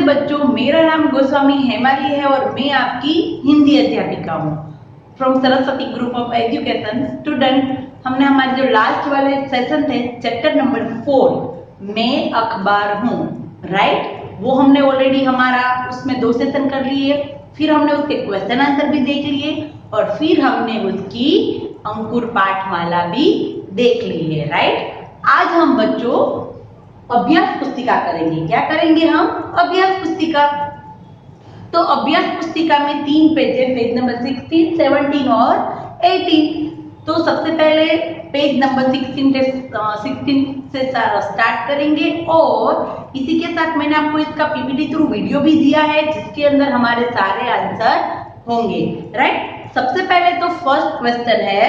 बच्चों, मेरा नाम गोस्वामी हेमाली है और मैं आपकी हिंदी अध्यापिका हूँ from Saraswati group of education. Student, हमने हमारे जो लास्ट वाले सेशन थे चैप्टर नंबर 4 मैं अखबार हूँ, राइट, वो हमने ऑलरेडी हमारा उसमें 2 सेशन कर लिए। फिर हमने उसके क्वेश्चन आंसर भी देख लिए और फिर हमने उसकी अंकुर पाठमाला भी देख ली है, राइट। आज हम बच्चों अभ्यास पुस्तिका करेंगे। क्या करेंगे हम? अभ्यास पुस्तिका। तो अभ्यास पुस्तिका में 3 पेज है, पेज नंबर 16, 17 और 18। तो सबसे पहले पेज नंबर 16 से स्टार्ट करेंगे और इसी के साथ मैंने आपको इसका पीपीटी थ्रू वीडियो भी दिया है जिसके अंदर हमारे सारे आंसर होंगे, राइट। सबसे पहले तो फर्स्ट क्वेश्चन है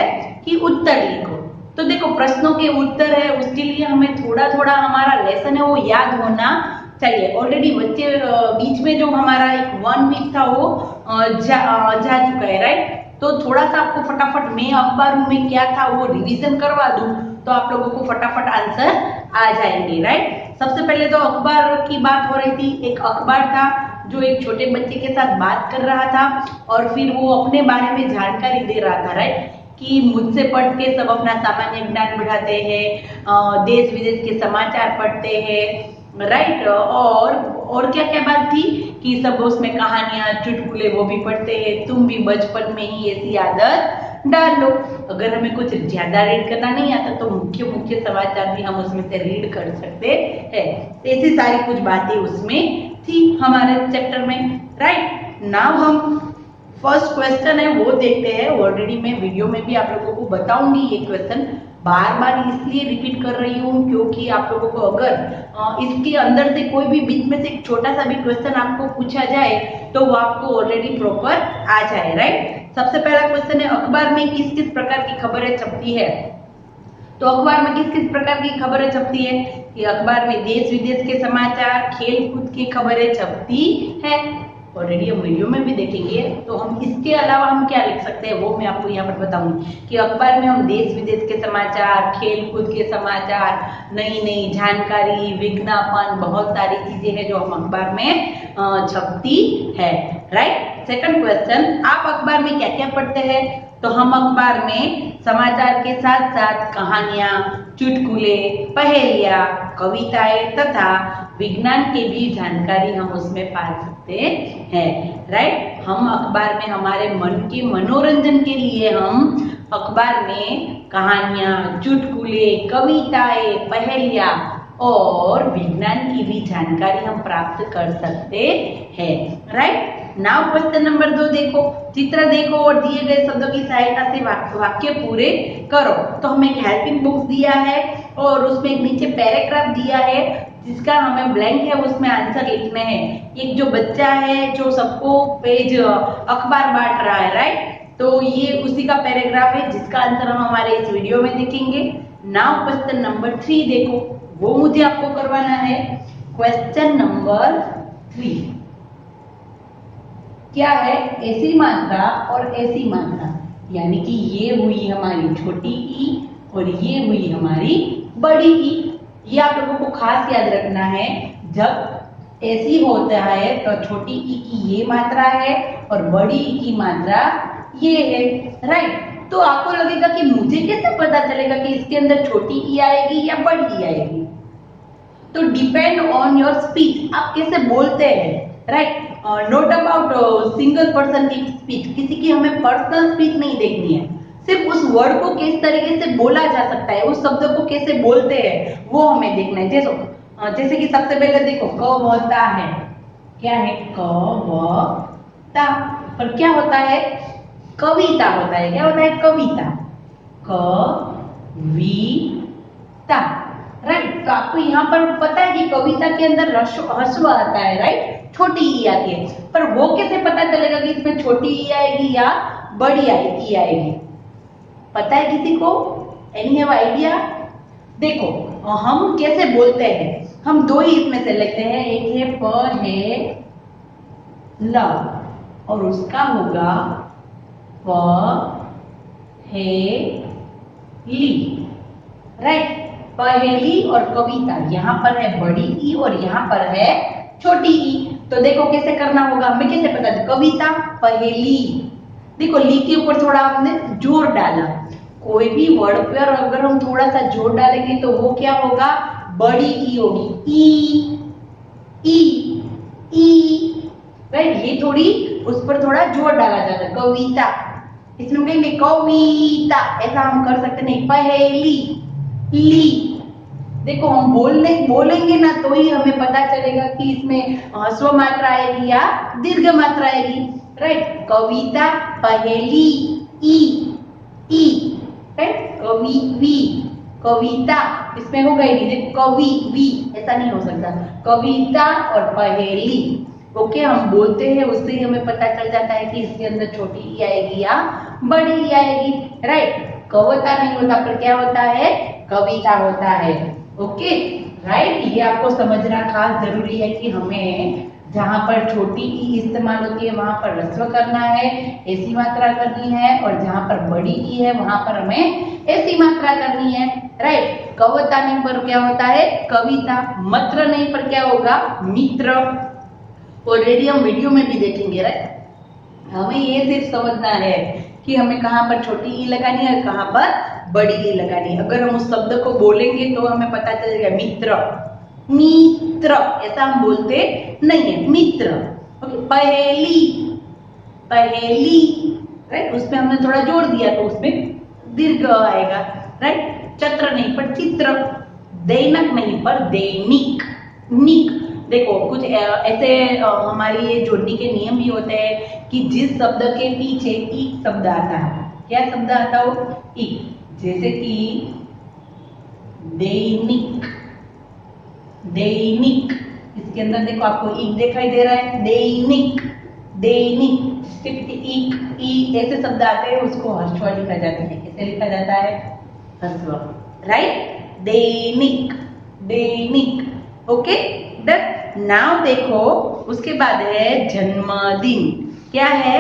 कि उत्तर लिखो। तो देखो, प्रश्नों के उत्तर है, उसके लिए हमें थोड़ा थोड़ा हमारा लेसन है वो याद होना चाहिए। ऑलरेडी बच्चे बीच में जो हमारा एक 1 वीक था वो जा चुका है, राइट। तो थोड़ा सा आपको फटाफट मैं अखबार में क्या था वो रिवीजन करवा दूं तो आप लोगों को फटाफट आंसर आ जाएंगे, राइट। सबसे पहले तो अखबार की बात हो रही थी। एक अखबार था जो एक छोटे बच्चे के साथ बात कर रहा था और फिर वो अपने बारे में जानकारी दे रहा था, राइट, कि मुझसे पढ़ के सब अपना सामान्य ज्ञान बढ़ाते हैं, देश विदेश के समाचार पढ़ते हैं, राइट। और क्या क्या बात थी कि सब उसमें कहानियां चुटकुले वो भी पढ़ते हैं। तुम भी बचपन में ही ऐसी आदत डाल लो। अगर हमें कुछ ज्यादा रीड करना नहीं आता तो मुख्य मुख्य समाचार भी हम उसमें से रीड कर सकते हैं। ऐसी सारी कुछ बातें उसमें थी हमारे चैप्टर में, राइट। नाउ हम फर्स्ट क्वेश्चन है वो देखते हैं। ऑलरेडी मैं वीडियो में भी आप लोगों को बताऊंगी ये क्वेश्चन, बार बार इसलिए रिपीट कर रही हूँ क्योंकि आप लोगों को अगर इसके अंदर से कोई भी बीच में से एक छोटा सा भी क्वेश्चन आपको पूछा जाए तो वो आपको ऑलरेडी प्रॉपर आ जाए, राइट। सबसे पहला क्वेश्चन है, अखबार में किस किस प्रकार की खबरें छपती है? तो अखबार में किस किस प्रकार की खबरें छपती है? कि अखबार में देश विदेश के समाचार, खेल कूद की खबरें छपती है। ऑलरेडी हम वीडियो में भी देखेंगे। तो हम इसके अलावा हम क्या लिख सकते हैं वो मैं आपको यहाँ पर बताऊंगी कि अखबार में हम देश विदेश के समाचार, खेल कूद के समाचार, नई नई जानकारी, विज्ञापन, बहुत सारी चीजें हैं जो हम अखबार में छपती है, राइट। सेकंड क्वेश्चन, आप अखबार में क्या क्या पढ़ते हैं? तो हम अखबार में समाचार के साथ साथ कहानियां, चुटकुले, पहेलियां, कविताएं तथा विज्ञान की भी जानकारी हम उसमें पा सकते हैं, राइट। हम अखबार में हमारे मन के मनोरंजन के लिए हम अखबार में कहानियां, चुटकुले, कविताएं, पहेलियां और विज्ञान की भी जानकारी हम प्राप्त कर सकते हैं, राइट। नाउ क्वेश्चन नंबर 2 देखो। चित्र देखो और दिए गए शब्दों की सहायता से वाक्य पूरे करो। तो हमें एक हेल्पिंग बुक्स दिया है और उसमें एक नीचे पैराग्राफ दिया है जिसका हमें ब्लैंक है उसमें आंसर लिखने हैं। एक जो बच्चा है जो सबको पेज अखबार बांट रहा है, राइट, तो ये उसी का पैराग्राफ है जिसका आंसर हम हमारे इस वीडियो में देखेंगे। नाउ क्वेश्चन नंबर 3 देखो, वो मुझे आपको करवाना है। क्वेश्चन नंबर 3 क्या है? ऐसी मात्रा और ऐसी मात्रा, यानी कि ये हुई हमारी छोटी ई और ये हुई हमारी बड़ी ई। ये आप लोगों को खास याद रखना है, जब ऐसी होता है तो छोटी ई की ये मात्रा है और बड़ी ई की मात्रा ये है, राइट। तो आपको लगेगा कि मुझे कैसे पता चलेगा कि इसके अंदर छोटी ई आएगी या बड़ी ई आएगी? तो डिपेंड ऑन योर स्पीच, आप कैसे बोलते हैं, right. Note about single person की स्पीच, किसी की हमें पर्सनल स्पीच नहीं देखनी है, सिर्फ उस वर्ड को किस तरीके से बोला जा सकता है, उस शब्द को कैसे बोलते हैं वो हमें देखना है। जैसे कि सबसे पहले देखो, कविता है, क्या है? कविता। पर क्या होता है? कविता होता है। क्या होता है? कविता, कविता, राइट। तो आपको यहाँ पर पता है कि कविता के अंदर ह्रस्व आता है, राइट, छोटी ई आती है। पर वो कैसे पता चलेगा कि इसमें छोटी ई आएगी या बड़ी ई आएगी? पता है किसी को? Any have idea? देखो, हम कैसे बोलते हैं, हम 2 ही इसमें से लेते हैं। एक है प है ल और उसका होगा प है ली, राइट। पहेली और कविता, यहाँ पर है बड़ी ई और यहाँ पर है छोटी ई। तो देखो कैसे करना होगा, हमें कैसे पता चले? कविता पहेली, देखो ली के ऊपर थोड़ा हमने जोर डाला। कोई भी वर्ड पर अगर हम थोड़ा सा जोर डालेंगे तो वो क्या होगा? बड़ी ई होगी, ई ई, राइट। ये थोड़ी उस पर थोड़ा जोर डाला जाता है, कविता। इसमें कहेंगे कविता, ऐसा हम कर सकते नहीं। पहेली, ली, देखो हम बोलेंगे ना तो ही हमें पता चलेगा कि इसमें ह्रस्व मात्रा आएगी या दीर्घ मात्रा आएगी, राइट। कविता, पहेली, ई, राइट। कवि वी, कविता, इसमें होगा ही नहीं, देखो कवि वी, ऐसा नहीं हो सकता। कविता और पहेली, ओके। हम बोलते हैं उससे ही हमें पता चल जाता है कि इसके अंदर छोटी ई आएगी या बड़ी ई आएगी, राइट। कविता नहीं होता पर क्या होता है? कविता होता है, ओके, राइट। ये आपको समझना खास जरूरी है कि हमें जहां पर छोटी ई इस्तेमाल होती है वहां पर ह्रस्व करना है, ऐसी मात्रा करनी है, और जहां पर बड़ी ई है वहां पर हमें ऐसी मात्रा करनी है, राइट। कविता नहीं पर क्या होता है? कविता। मत्र नहीं पर क्या होगा? मित्र। ऑलरेडी हम वीडियो में भी देखेंगे, राइट। हमें ये सिर्फ समझना है कि हमें कहां पर छोटी ई लगानी है और कहां पर बड़ी ई लगानी है। अगर हम उस शब्द को बोलेंगे तो हमें पता चलेगा मित्र, मित्र, ऐसा हम बोलते नहीं है, मित्र, ओके। पहेली, पहेली, राइट, उसमें हमने थोड़ा जोर दिया तो उसमें दीर्घ आएगा, राइट। चत्र नहीं पर चित्र, दैनक नहीं पर दैनिक, निक। देखो कुछ ऐसे हमारी ये जोड़ने के नियम भी होते हैं कि जिस शब्द के पीछे ई शब्द आता है, क्या शब्द आता हो? ई। जैसे कि दैनिक, दैनिक, इसके अंदर देखो आपको ई दिखाई दे रहा है, दैनिक, दैनिक। इसके पीछे ई ऐसे शब्द आते हैं, उसको ह्रस्व लिखा जाता है। कैसे लिखा जाता है? ह्रस्व, राइट। दैनिक, दैनिक, ओके। नाउ देखो उसके बाद है जन्मदिन। क्या है?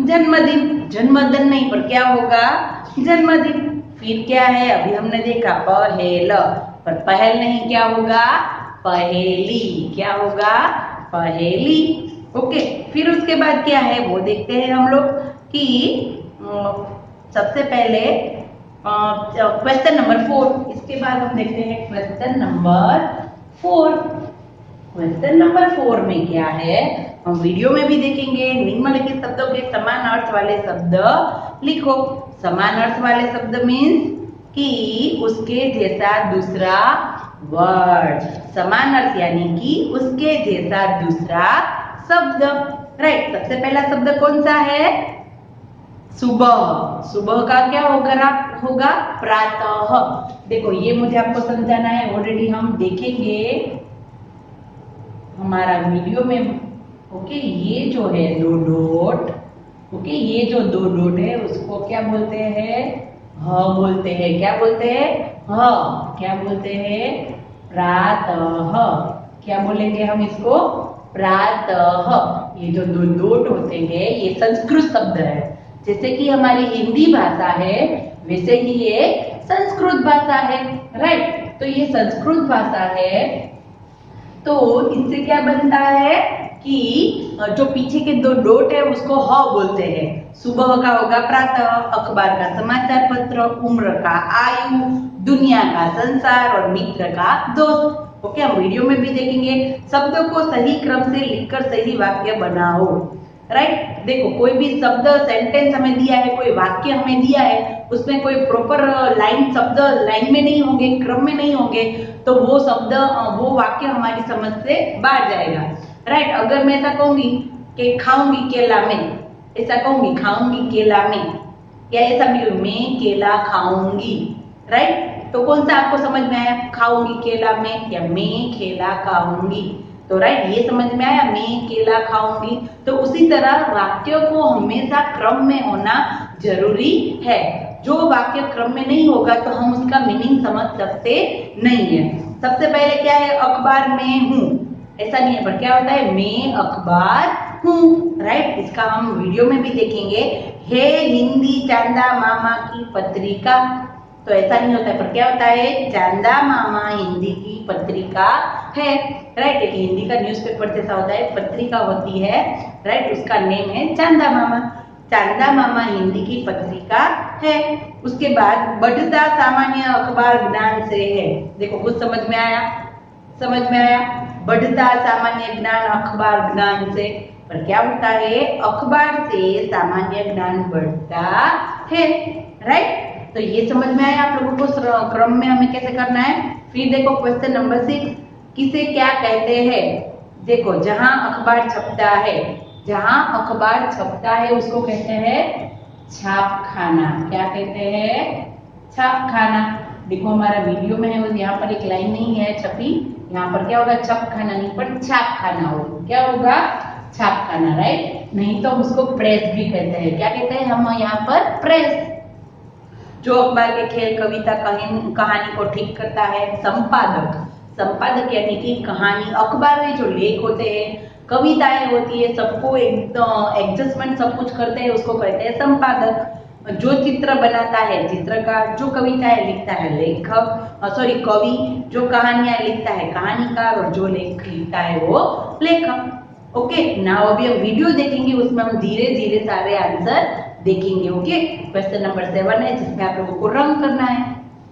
जन्मदिन। जन्मदिन नहीं पर क्या होगा? जन्मदिन। फिर क्या है? अभी हमने देखा पहेल, पर पहल नहीं, क्या होगा? पहेली। क्या होगा? पहेली, ओके। फिर उसके बाद क्या है वो देखते हैं हम लोग कि सबसे पहले क्वेश्चन नंबर 4। इसके बाद हम देखते हैं क्वेश्चन नंबर 4। क्वेश्चन नंबर 4 में क्या है हम वीडियो में भी देखेंगे। निम्नलिखित शब्दों के समान अर्थ वाले शब्द लिखो। समान अर्थ वाले शब्द मीन्स कि उसके जैसा दूसरा वर्ड। समान अर्थ यानी कि उसके जैसा दूसरा शब्द, राइट। सबसे पहला शब्द कौन सा है? सुबह। सुबह का क्या होगा? प्रातः। देखो ये मुझे आपको समझाना है, ऑलरेडी हम देखेंगे हमारा वीडियो में, ओके। ये जो है दो डॉट, ओके, ये जो दो डॉट है उसको क्या बोलते हैं? ह बोलते हैं। क्या बोलते हैं? ह। क्या बोलते हैं? प्रातः। क्या बोलेंगे हम इसको? प्रातः। ये जो दो डॉट होते हैं ये संस्कृत शब्द है। जैसे कि हमारी हिंदी भाषा है वैसे ही ये संस्कृत भाषा है, राइट। तो ये संस्कृत भाषा है तो इससे क्या बनता है कि जो पीछे के दो डॉट है उसको ह बोलते हैं। सुबह का होगा प्रातः, अखबार का समाचार पत्र, उम्र का आयु, दुनिया का संसार और मित्र का दोस्त, ओके। हम वीडियो में भी देखेंगे। शब्दों को सही क्रम से लिखकर सही वाक्य बनाओ, राइट। देखो कोई भी शब्द सेंटेंस हमें दिया है, कोई वाक्य हमें दिया है, उसमें कोई प्रॉपर लाइन शब्द लाइन में नहीं होंगे, क्रम में नहीं होंगे, तो वो शब्द वो वाक्य हमारी समझ से बाहर जाएगा, राइट। अगर मैं ऐसा कहूंगी कि खाऊंगी केला में, ऐसा कहूंगी खाऊंगी केला में, या ऐसा मैं केला खाऊंगी, राइट। तो कौन सा आपको समझ में आया? खाऊंगी केला में या मैं केला खाऊंगी? तो राइट, ये समझ में आया, मैं केला खाऊंगी। तो उसी तरह वाक्य को हमेशा क्रम में होना जरूरी है। जो वाक्य क्रम में नहीं होगा तो हम उसका मीनिंग समझ सकते नहीं है। सबसे पहले क्या है? अखबार में हूँ, ऐसा नहीं है पर क्या होता है? मैं अखबार हूँ, राइट। इसका हम वीडियो में भी देखेंगे। है हिंदी चांदा मामा की पत्रिका, तो ऐसा नहीं होता है, पर क्या होता है, चांदा मामा हिंदी की पत्रिका है, राइट। एक हिंदी का न्यूज़पेपर जैसा होता है, पत्रिका होती है, राइट। उसका नेम है चांदा मामा। चांदा मामा हिंदी की पत्रिका है। उसके बाद बढ़ता सामान्य अखबार ज्ञान से है। देखो कुछ समझ में आया? समझ में आया? बढ़ता सामान्य ज्ञान अखबार ज्ञान से, पर क्या होता है, अखबार से सामान्य ज्ञान बढ़ता है, राइट। तो ये समझ में आया आप लोगों को क्रम में हमें कैसे करना है। फिर देखो क्वेश्चन नंबर 6, किसे क्या कहते हैं। देखो जहां अखबार छपता है, जहां अखबार छपता है उसको कहते हैं छापखाना। क्या कहते हैं? छापखाना। देखो हमारा वीडियो में है, वो यहाँ पर एक लाइन नहीं है छपी, यहाँ पर क्या होगा, छपखाना नहीं पर छापखाना होगा। क्या होगा? छापखाना, राइट। नहीं तो उसको प्रेस भी कहते हैं। क्या कहते हैं हम यहाँ पर? प्रेस। जो अखबार के खेल, कविता, कहानी को ठीक करता है, संपादक। संपादक यानी कि कहानी, अखबार में जो लेख होते हैं, कविताएं होती है, सबको एकदम एडजस्टमेंट सब कुछ करते हैं, उसको कहते हैं संपादक। जो चित्र बनाता है चित्रकार, जो कविताएं लिखता है लेखक, सॉरी कवि, जो कहानियां लिखता है कहानीकार, और जो लेख लिखता है वो लेखक। ओके, नाउ अभी हम वीडियो देखेंगे, उसमें हम धीरे धीरे सारे आंसर देखेंगे। ओके, क्वेश्चन नंबर 7 है जिसमें आप लोगों को रंग करना है।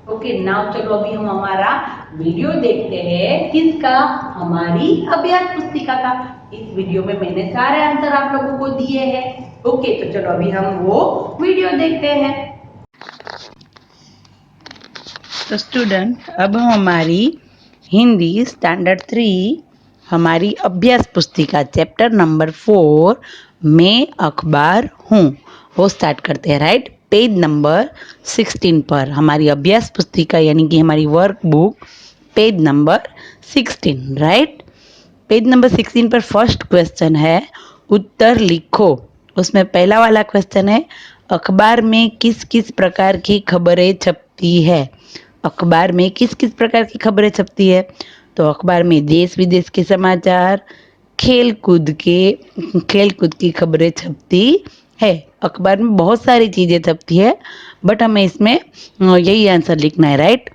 ओके, नाउ चलो अभी हम हमारा वीडियो देखते हैं, किसका? हमारी अभ्यास पुस्तिका का। इस वीडियो में मैंने सारे आंसर आप लोगों को दिए हैं। ओके, तो चलो अभी हम वो वीडियो देखते हैं। तो स्टूडेंट, अब हम हमारी हिंदी स्टैंडर्ड 3 हमारी अभ्यास पुस्तिका चैप्टर नंबर 4 मैं अखबार हूँ वो स्टार्ट करते हैं, राइट। पेज नंबर 16 पर हमारी अभ्यास पुस्तिका यानी कि हमारी work book, page number 16, right. Page number 16 पर फर्स्ट क्वेश्चन है उत्तर लिखो। उसमें पहला वाला क्वेश्चन है अखबार में किस किस प्रकार की खबरें छपती है। अखबार में किस किस प्रकार की खबरें छपती है? तो अखबार में देश विदेश के समाचार, खेल कूद की खबरें छपती है। अखबार में बहुत सारी चीज़ें छपती है, बट हमें इसमें यही आंसर लिखना है, राइट।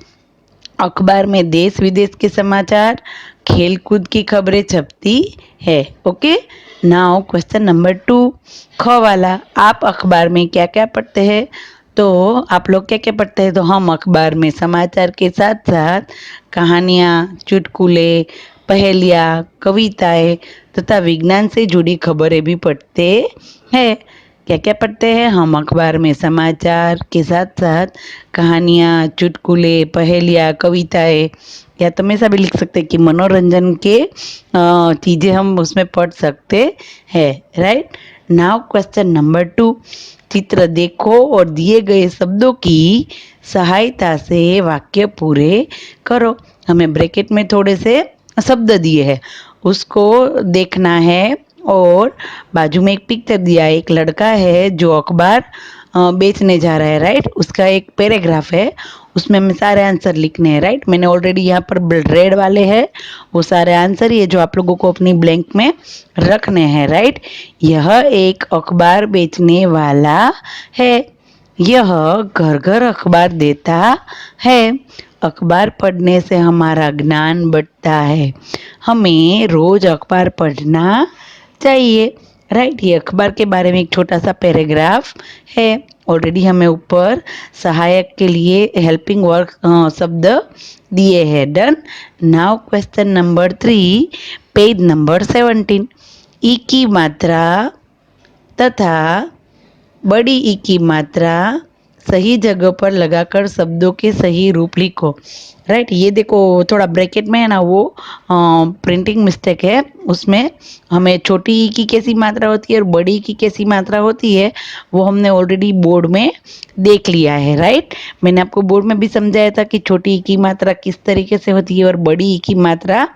अखबार में देश विदेश के समाचार, खेल कूद की खबरें छपती है। ओके, नाउ क्वेश्चन नंबर 2 ख वाला, आप अखबार में क्या क्या पढ़ते हैं? तो आप लोग क्या क्या पढ़ते हैं? तो हम अखबार में समाचार के साथ साथ कहानियाँ, चुटकुले, पहेलियाँ, कविताएं तथा विज्ञान से जुड़ी खबरें भी पढ़ते हैं। क्या क्या पढ़ते हैं? हम अखबार में समाचार के साथ साथ कहानियाँ, चुटकुले, पहेलियाँ, कविताएं, या तुम ऐसा भी लिख सकते हैं कि मनोरंजन के चीज़ें हम उसमें पढ़ सकते हैं, राइट। नाउ क्वेश्चन नंबर 2, चित्र देखो और दिए गए शब्दों की सहायता से वाक्य पूरे करो। हमें ब्रैकेट में थोड़े से शब्द दिए हैं, उसको देखना है, और बाजू में एक पिक्चर दिया है, एक लड़का है जो अखबार बेचने जा रहा है, राइट। उसका एक पैराग्राफ है, उसमें हमें सारे आंसर लिखने हैं, राइट। मैंने ऑलरेडी यहाँ पर रेड वाले हैं, वो सारे आंसर ही है जो आप लोगों को अपनी ब्लैंक में रखने हैं, राइट। यह एक अखबार बेचने वाला है। यह घर घर अखबार देता है। अखबार पढ़ने से हमारा ज्ञान बढ़ता है। हमें रोज अखबार पढ़ना चाहिए, राइट। ये अखबार के बारे में एक छोटा सा पैराग्राफ है। ऑलरेडी हमें ऊपर सहायक के लिए हेल्पिंग वर्क शब्द दिए हैं। Done. Now question number 3 page number 17, ई की मात्रा तथा बड़ी ई की मात्रा सही जगह पर लगाकर शब्दों के सही रूप लिखो, राइट। ये देखो थोड़ा ब्रैकेट में है ना, वो प्रिंटिंग मिस्टेक है। उसमें हमें छोटी ई की कैसी मात्रा होती है और बड़ी ई की कैसी मात्रा होती है वो हमने ऑलरेडी बोर्ड में देख लिया है, राइट। मैंने आपको बोर्ड में भी समझाया था कि छोटी ई की मात्रा किस तरीके से होती है और बड़ी ई की मात्रा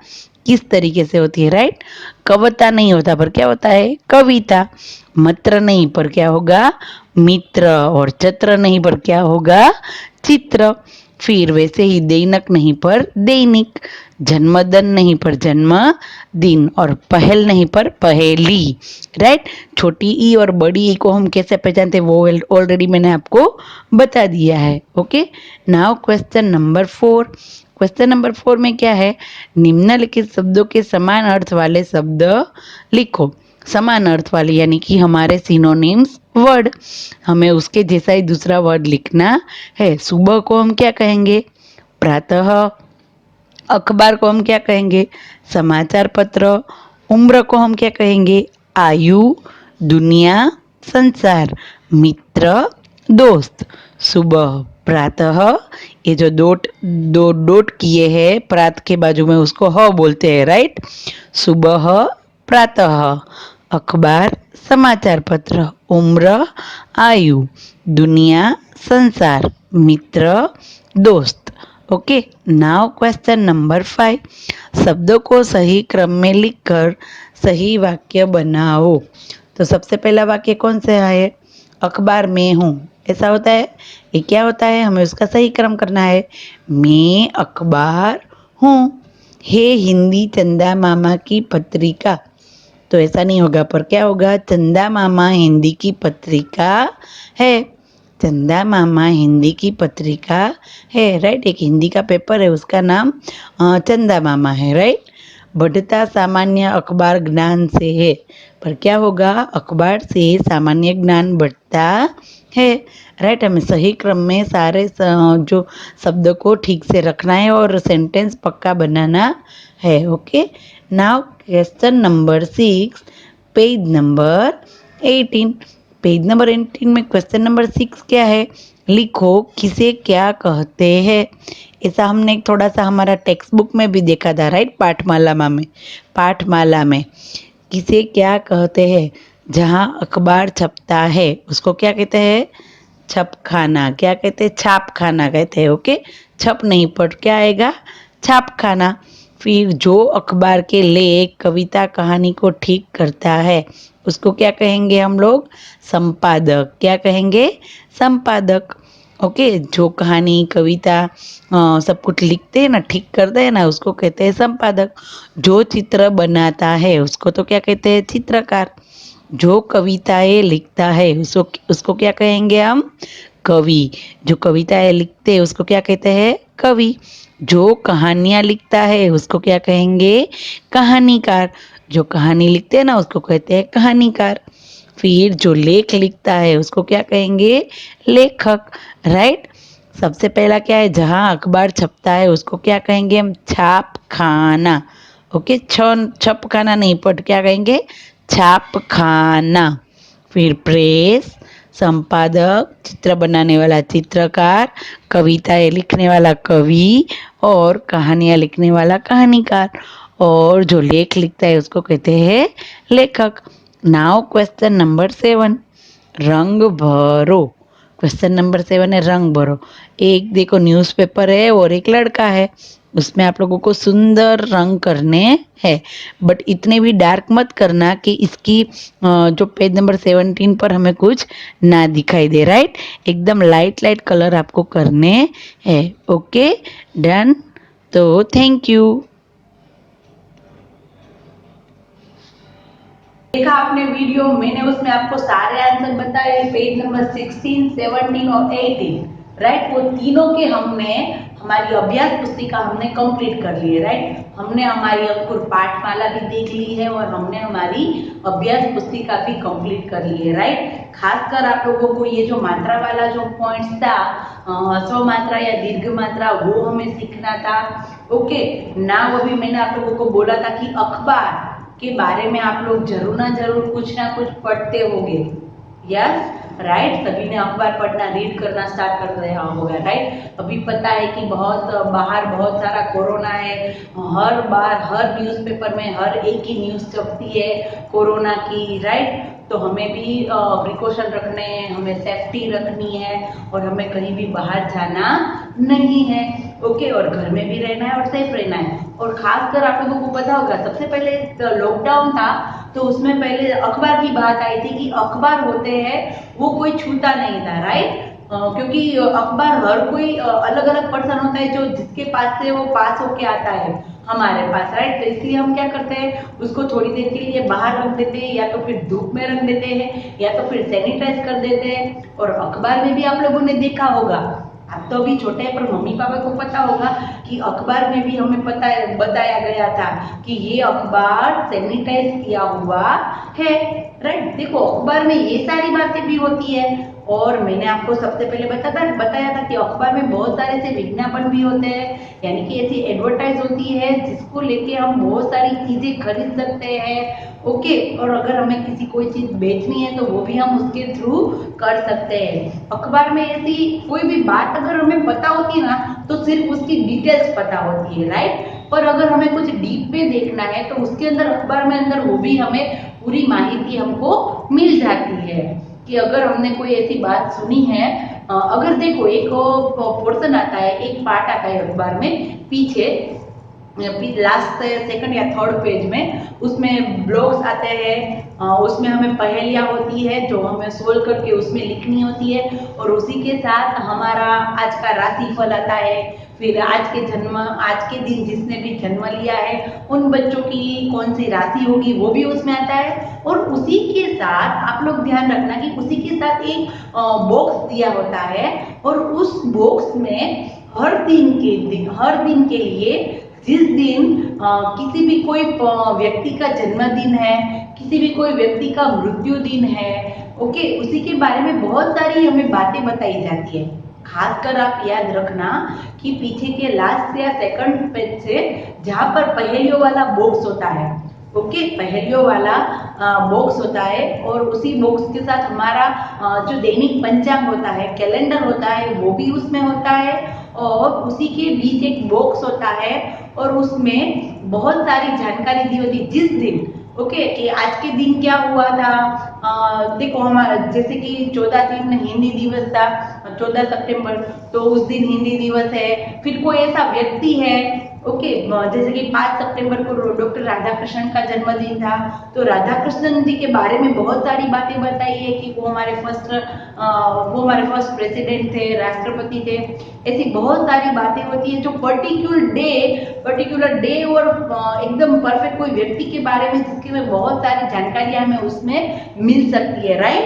किस तरीके से होती है, राइट। कविता नहीं होता पर क्या होता है? कविता। मत्र नहीं पर क्या होगा? मित्र। और चित्र नहीं पर क्या होगा? चित्र। फिर वैसे ही दैनक नहीं पर दैनिक, जन्मदिन नहीं पर जन्म दिन, और पहल नहीं पर पहेली। राइट, छोटी ई और बड़ी ई को हम कैसे पहचानते हैं वो ऑलरेडी मैंने आपको बता दिया है। Okay, now question number 4। Question number 4 में क्या है, निम्नलिखित शब्दों के समान अर्थ वाले शब्द लिखो। समान अर्थ वाले यानी कि हमारे सिनोनिम्स वर्ड, हमें उसके जैसा ही दूसरा वर्ड लिखना है। सुबह को हम क्या कहेंगे, प्रातः। अखबार को हम क्या कहेंगे, समाचार पत्र। उम्र को हम क्या कहेंगे, आयु। दुनिया, संसार। मित्र, दोस्त। सुबह, प्रातः, ये जो दो डॉट किए हैं प्रात के बाजू में उसको ह बोलते हैं। राइट, सुबह, प्रातः। अखबार, समाचार पत्र। उम्र, आयु। दुनिया, संसार। मित्र, दोस्त। Okay, now question number 5। शब्दों को सही क्रम में लिखकर सही वाक्य बनाओ। तो सबसे पहला वाक्य कौन सा है, अखबार में हूँ, ऐसा होता है। ये क्या होता है, हमें उसका सही क्रम करना है। मैं अखबार हूँ, हे हिंदी चंदा मामा की पत्रिका, तो ऐसा नहीं होगा, पर क्या होगा, चंदा मामा हिंदी की पत्रिका है। चंदा मामा हिंदी की पत्रिका है। राइट, एक हिंदी का पेपर है, उसका नाम चंदा मामा है। राइट, बढ़ता सामान्य अखबार ज्ञान से है, पर क्या होगा, अखबार से सामान्य ज्ञान बढ़ता है। राइट, हमें सही क्रम में सारे जो शब्द को ठीक से रखना है और सेंटेंस पक्का बनाना है। Okay, now question number 6, page number 18। Page number 18 में क्वेश्चन नंबर 6 क्या है, लिखो किसे क्या कहते हैं। ऐसा हमने थोड़ा सा हमारा टेक्स्ट बुक में भी देखा था। राइट, पाठमाला में किसे क्या कहते हैं, जहाँ अखबार छपता है उसको क्या कहते हैं, छपखाना। क्या कहते हैं, छापखाना कहते हैं। ओके, छप नहीं पर क्या आएगा, छापखाना। फिर जो अखबार के लेख, कविता, कहानी को ठीक करता है उसको क्या कहेंगे हम लोग, संपादक। क्या कहेंगे, संपादक। ओके, जो कहानी, कविता सब कुछ लिखते हैं ना, ठीक करते हैं ना, उसको कहते हैं संपादक। जो चित्र बनाता है उसको तो क्या कहते हैं, चित्रकार। जो कविताएं लिखता है उसको क्या कहेंगे हम, कवि। जो कविताएं लिखते हैं उसको क्या कहते हैं, कवि। जो कहानियां लिखता है उसको क्या कहेंगे, कहानीकार। जो कहानी लिखते हैं ना उसको कहते हैं कहानीकार। फिर जो लेख लिखता है उसको क्या कहेंगे, लेखक। राइट, सबसे पहला क्या है, जहाँ अखबार छपता है उसको क्या कहेंगे हम, छापखाना। ओके, छपखाना नहीं पर क्या कहेंगे, छापखाना। फिर प्रेस, संपादक, चित्र बनाने वाला चित्रकार, कविताएं लिखने वाला कवि, और कहानियां लिखने वाला कहानीकार, और जो लेख लिखता है उसको कहते हैं लेखक। नाउ क्वेश्चन नंबर 7, रंग भरो। क्वेश्चन नंबर 7 है रंग भरो। एक देखो न्यूज़पेपर है और एक लड़का है, उसमें आप लोगों को सुंदर रंग करने हैं, बट इतने भी डार्क मत करना कि इसकी जो पेज नंबर 17 पर हमें कुछ ना दिखाई दे। राइट, एकदम लाइट लाइट कलर आपको करने हैं। Okay, done. तो थैंक यू। देखा आपने वीडियो, मैंने उसमें आपको सारे आंसर बताए, पेज नंबर 16, 17 और 18। राइट, वो तीनों के हमने हमारी अभ्यास पुस्तिका हमने कंप्लीट कर ली है। राइट, हमने हमारी अंकुर पाठमाला भी देख ली है और हमने हमारी अभ्यास पुस्तिका भी कंप्लीट कर ली है। राइट, खासकर आप लोगों को ये जो मात्रा वाला जो पॉइंट्स था, ह्रस्व मात्रा या दीर्घ मात्रा, वो हमें सीखना था। ओके, ना वो भी मैंने आप लोगों को बोला था कि अखबार के बारे में आप लोग जरूर कुछ ना कुछ पढ़ते होंगे। यस, राइट, सभी ने अखबार पढ़ना, रीड करना स्टार्ट कर दिया होगा। राइट, अभी पता है कि बाहर बहुत सारा कोरोना है, हर बार हर न्यूज़पेपर में हर एक ही न्यूज़ छपती है कोरोना की। राइट, तो हमें भी प्रिकॉशन रखने हैं, हमें सेफ्टी रखनी है और हमें कहीं भी बाहर जाना नहीं है। ओके, और घर में भी रहना है और सेफ रहना है। और खासकर आप लोगों को पता होगा, सबसे पहले लॉकडाउन था तो उसमें पहले अखबार की बात आई थी कि अखबार होते हैं वो कोई छूता नहीं था। राइट, क्योंकि अखबार हर कोई अलग अलग पर्सन होता है जो जिसके पास से वो पास होके आता है हमारे पास, राइट। तो इसलिए हम क्या करते हैं, उसको थोड़ी देर के लिए बाहर रख देते हैं, या तो फिर धूप में रख देते हैं, या तो फिर सैनिटाइज कर देते हैं। और अखबार में भी आप लोगों ने देखा होगा, आप तो अभी छोटे हैं पर मम्मी पापा को पता होगा कि अखबार में भी हमें बताया गया था कि ये अखबार सैनिटाइज किया हुआ है, राइट। देखो अखबार में ये सारी बातें भी होती है। और मैंने आपको सबसे पहले बताया था कि अखबार में बहुत सारे ऐसे विज्ञापन भी होते हैं, यानी कि ऐसी एडवर्टाइज होती है जिसको लेके हम बहुत सारी चीजें खरीद सकते हैं, ओके। और अगर हमें किसी कोई चीज बेचनी है तो वो भी हम उसके थ्रू कर सकते हैं। अखबार में ऐसी कोई भी बात अगर हमें पता होती है ना तो सिर्फ उसकी डिटेल्स पता होती है, राइट। पर अगर हमें कुछ डीप में देखना है तो उसके अंदर अखबार में अंदर वो भी हमें पूरी माहिती हमको मिल जाती है कि अगर हमने कोई ऐसी बात सुनी है, अगर देखो एक पोर्शन आता है, एक पार्ट आता है अखबार में पीछे लास्ट सेकंड या थर्ड पेज में, उसमें ब्लॉग्स आते हैं, उसमें हमें पहेलियां होती है जो हमें सोल्व करके उसमें लिखनी होती है। और उसी के साथ हमारा आज का राशिफल आता है, फिर आज के दिन जिसने भी जन्म लिया है उन बच्चों की कौन सी राशि होगी वो भी उसमें आता है। और उसी के साथ आप लोग ध्यान रखना कि उसी के साथ एक बॉक्स दिया होता है, और उस बॉक्स में हर दिन के लिए जिस दिन किसी भी कोई व्यक्ति का जन्मदिन है, किसी भी कोई व्यक्ति का मृत्यु दिन है, ओके, उसी के बारे में बहुत सारी हमें बातें बताई जाती है। खासकर आप याद रखना कि पीछे के लास्ट या सेकंड पेज से जहां पर पहेलियों वाला बॉक्स होता है, ओके, पहेलियों वाला बॉक्स होता है, और उसी बॉक्स के साथ हमारा जो दैनिक पंचांग होता है, कैलेंडर होता है, वो भी उसमें होता है। और उसी के बीच एक बॉक्स होता है और उसमें बहुत सारी जानकारी दी होती है जिस दिन, ओके, कि आज के दिन क्या हुआ था। देखो हमारा जैसे कि 14 दिन हिंदी दिवस था, 14 सितंबर, तो उस दिन हिंदी दिवस है। फिर कोई ऐसा व्यक्ति है, ओके, जैसे कि 5 सितंबर को डॉक्टर राधा कृष्णन का जन्मदिन था, तो राधा कृष्णन जी के बारे में बहुत सारी बातें बताई है कि वो हमारे फर्स्ट प्रेसिडेंट थे, राष्ट्रपति थे। ऐसी बहुत सारी बातें होती है जो पर्टिकुलर डे और एकदम परफेक्ट कोई व्यक्ति के बारे में जिसके में बहुत सारी जानकारियां हमें उसमें मिल सकती है, राइट।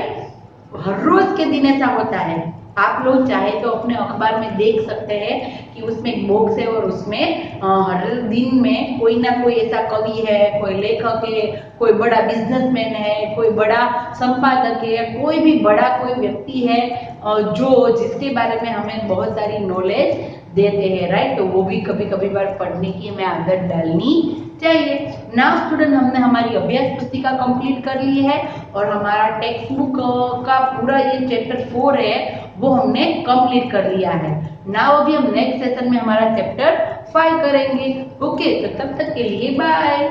हर रोज के दिन ऐसा होता है, आप लोग चाहे तो अपने अखबार में देख सकते हैं कि उसमें एक बॉक्स है और उसमें हर दिन में कोई ना कोई ऐसा कवि है, कोई लेखक है, कोई बड़ा बिजनेसमैन है, कोई बड़ा संपादक है, कोई भी बड़ा कोई व्यक्ति है जो जिसके बारे में हमें बहुत सारी नॉलेज देते हैं, राइट। तो वो भी कभी कभी बार पढ़ने की हमें आदत डालनी चाहिए। नाउ स्टूडेंट, हमने हमारी अभ्यास पुस्तिका कंप्लीट कर ली है और हमारा टेक्स्ट बुक का पूरा ये चैप्टर 4 है वो हमने कंप्लीट कर लिया है। नाउ अभी हम नेक्स्ट सेशन में हमारा चैप्टर 5 करेंगे, ओके। तो तब तक के लिए बाय।